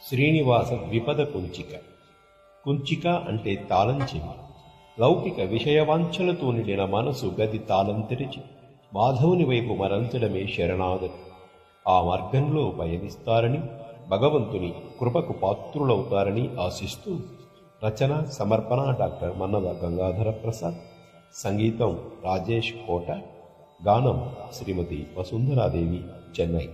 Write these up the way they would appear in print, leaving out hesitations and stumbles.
శ్రీనివాస ద్విపద కుంచిక. కుంచిక అంటే తాళం చెవి. లౌకిక విషయవాంఛలతో నిండిన మనసు గది తాళం తెరిచి మాధవుని వైపు మరల్చడమే శరణాగతి. ఆ మార్గంలో పయనిస్తారని, భగవంతుని కృపకు పాత్రులవుతారని ఆశిస్తూ రచన సమర్పణ డాక్టర్ మన్నవ గంగాధర ప్రసాద్. సంగీతం రాజేష్ కోట. గానం శ్రీమతి వసుంధరాదేవి, చెన్నై.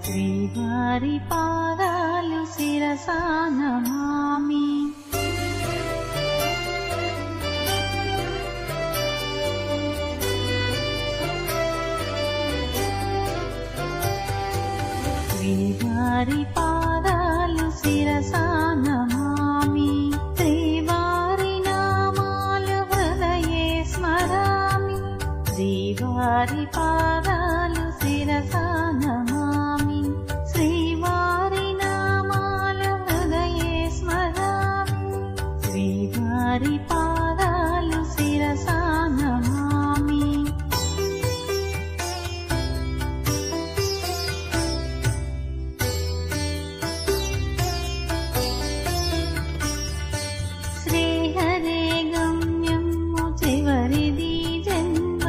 శ్రీవారి పాదాలు శిరసా నమామి. శ్రీవారి పాదాలు శిరసా నమామి. శ్రీవారి నామాలు హృదయే స్మరామి. శ్రీవారి పాదాలు శిరసా నమామి. శ్రీవారి నామాలు హృదయే స్మరామి. శ్రీవారి పాదాలు శిరసా నమామి. శ్రీహరే గమ్యము చివరిది జన్మ.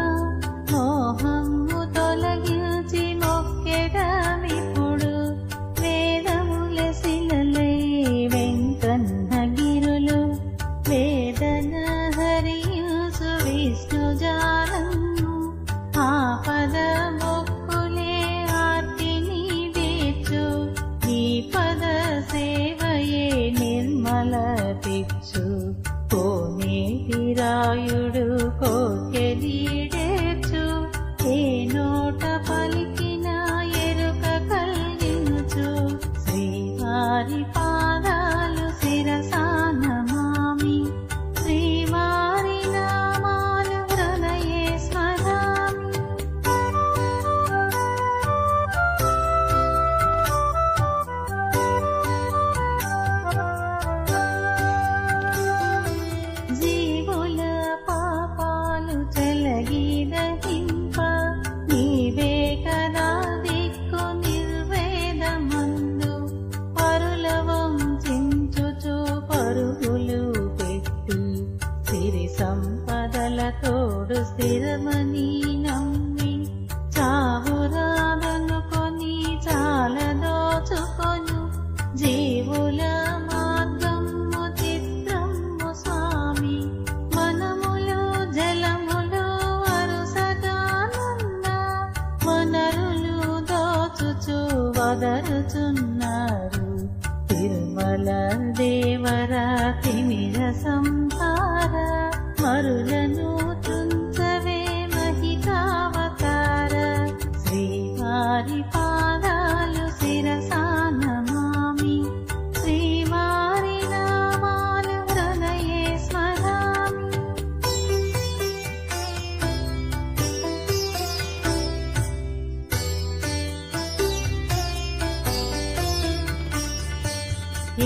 మోహము తొలగించి మొక్కెడమిప్పుడు. వేదముల శిలలై వెంకన్నగిరులు. వేదన హరియుసు విష్ణుజాలము. ఆపద మొక్కులే ఆర్తిని తీర్చు. ఈ పద సేవయే నిర్మల పిచ్చు. కోనేటి రాయుడు కోకెలీడేర్చు. ఏ నోట పలికిన ఎరుక కలిగించు. శ్రీవారి పాదాలు శిరసా నమామి. శ్రీవారి నామాలు హృదయే స్మరామి. జీవుల పాపాలు చెలగిదహింప. నీవే కదా దిక్కు నిర్వేదమందు. పరుల వంచించుచు పరుగులు పెట్టి. సిరి సంపదల తోడు స్థిరమని నమ్మి. చావురాదనుకొని చాలా దోచుకొను. జీవుల మార్గము చిత్రము స్వామి. మనములు జలములు వరుసగానున్న. వనరులు దోచుచు వదరుచున్నారు. తిరుమల దేవర తిమిర సంహార. మరులను తుంచవే మహితావతార. శ్రీవారి పాదాలు శిరసా నమామి. శ్రీవారి నామాలు హృదయే స్మరామి.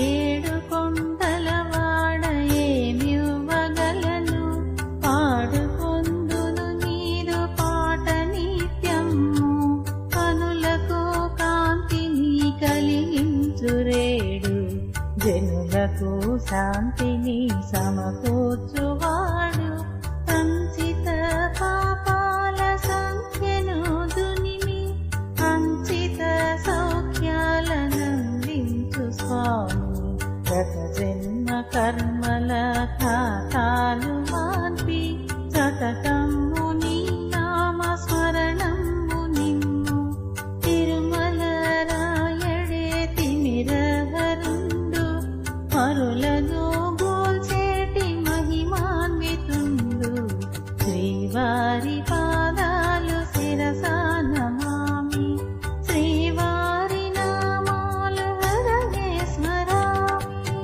ఏడు కొండలవాడ ఏమివ్వగలను. పాడు పొందును నీరు పాట నిత్యము. కనులకు కాంతిని కలిగించురేడు. జనులకు శాంతిని సమకూర్చువాడు. సంచిత పాపాల సంఖ్యను దునిమి. అంచిత సౌఖ్యాలనందించు స్వామి. గత జన్మ కర్మల ఖాతాలు మాన్పి. సతతము నీ నామ స్మరణము నిమ్ము. తిరుమల రాయడే తిమిరహరుండు. మరులను గోల్చేటి మహిమాన్వితుండు. శ్రీవారి పాదాలు శిరసా నమామి. శ్రీవారి నామాలు హృదయే స్మరామి.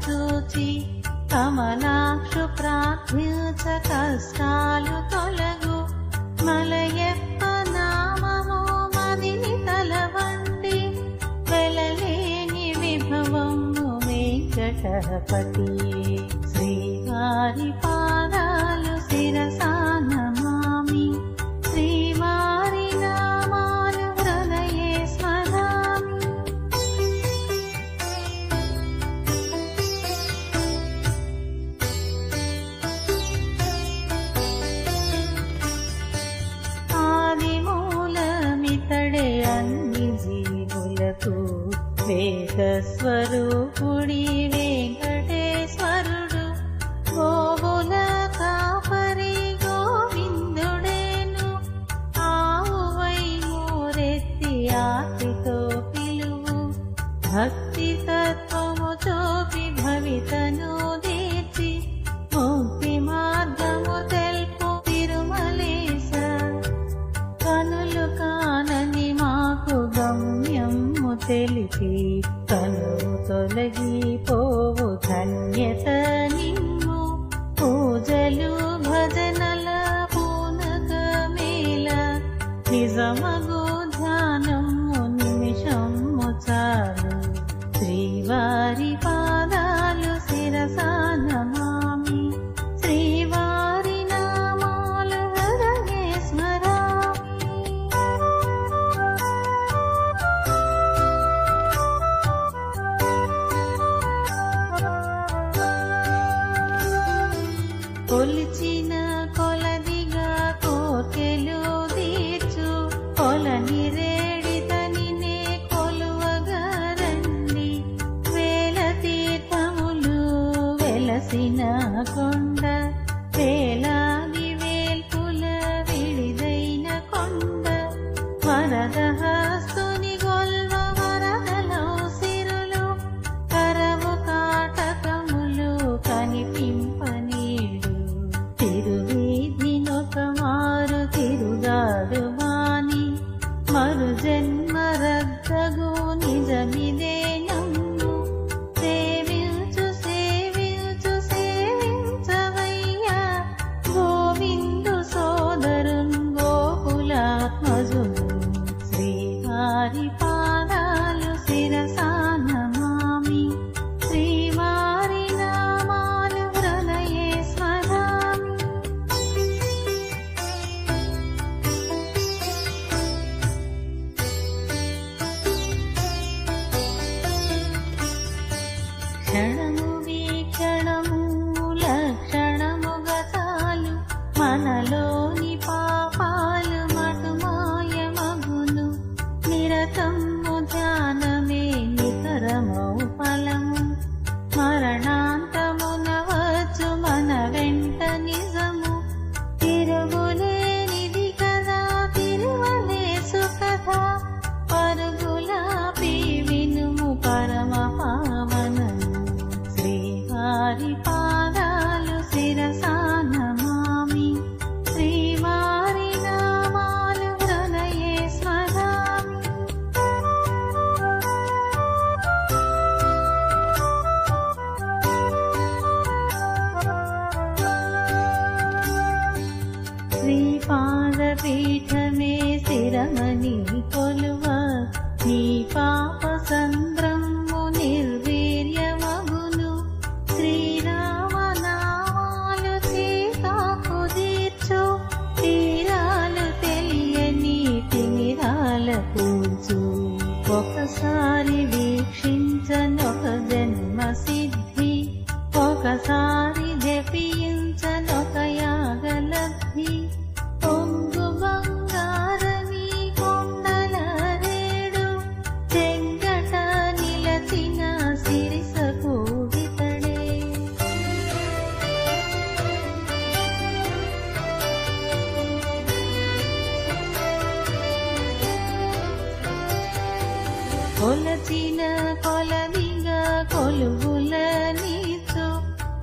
చూచి కమలాక్షు ప్రార్థించ కష్టాలు తొలగు మలయప్ప నామము మదిని తలవండి వెలలేని విభవము వెంకటపతి శ్రీవారి పాదాలు శిరసాన మామి శ్రీవారి నామాలు హృదయే స్మరామి ఆది మూలమితడే అన్ని జీవులకు వేద స్వరూపుడి వెంకటేశ్వరుడు గోవుల కాపరి గోవిందుడేను ఆవువై మోరెత్తి ఆర్తితో పిలువు భక్తి తత్వము చూపి భవితను దీర్చి ముక్తి మార్గము తెలుపు తిరుమలేశ కనులు కానని మాకు గమ్యము తెలిపి కనులు తొలగిపోవు ధన్యత నిమ్ము పూజలు భజనల పూనక మేళ నిజమగు ధ్యానము నిమిషము చాలు శ్రీవారి పాదాలు శిరసాన మామి శ్రీవారి నామాలు హృదయే స్మరామి కొలిచిన కొలదిగా కోటెలు తీర్చు కొలని రేడితనినే కొలువగరండి వేల తీర్థములు వెలసిన కొండ వేలాది వేల్పుల విడిదైన కొండ వరద హస్తుని గొల్వ వరదలో సిరులు కరవు కాటకములు కనిపింపనీడు తిరువీధినొక మారు తిరుగాడు వాణి మరు జన్మ రద్దగు నిజమిదే నమ్ము సేవించు సేవించు సేవించవయ్యా గోవిందు సోదరున్ గోకులాత్మజుడు శ్రీవారి పాదాలు శిరసాన మామి శ్రీవారి నామాలు హృదయే స్మరామి క్షణము వీక్షణము లక్షణముగా చాలు మనలోని పాపాలు మటుమాయమగును నిరతము ధ్యానమే నికరమౌ ఫలము మరణాంతమున వచ్చు మన వెంట నిజము తిరుగులేనిది కదా తిరువలేసు కథ పరుగులాపి వినుము పరమ పావనము శ్రీవారి పాదాలు శిరసాన మామి శ్రీవారి నామాలు హృదయే స్మరామి శ్రీపాదపీఠమే శిరమణి కొలువ నీ పాప సంద్రము నిర్వీర్యమగును శ్రీరామనామాలు సీతాకు తీర్చు తీరాలు తెలియని తిమిరాల పూజు ఒకసారి వీక్షించనొక జన్మ సిద్ధి ఒకసారి జపించనొక యాగలబ్ధి పొంగు బంగారమి కొండల రేడు చెంగట నిలచిన సిరిసకు వితడే కొలచిన కొలదిగా కొలువుల నీచు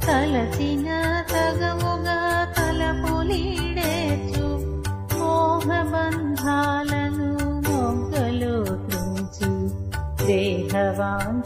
తలచిన తగముగా తలపులీడేచు మోహబంధాలను మొగ్గలు త్రుంచి దేహవాంఛ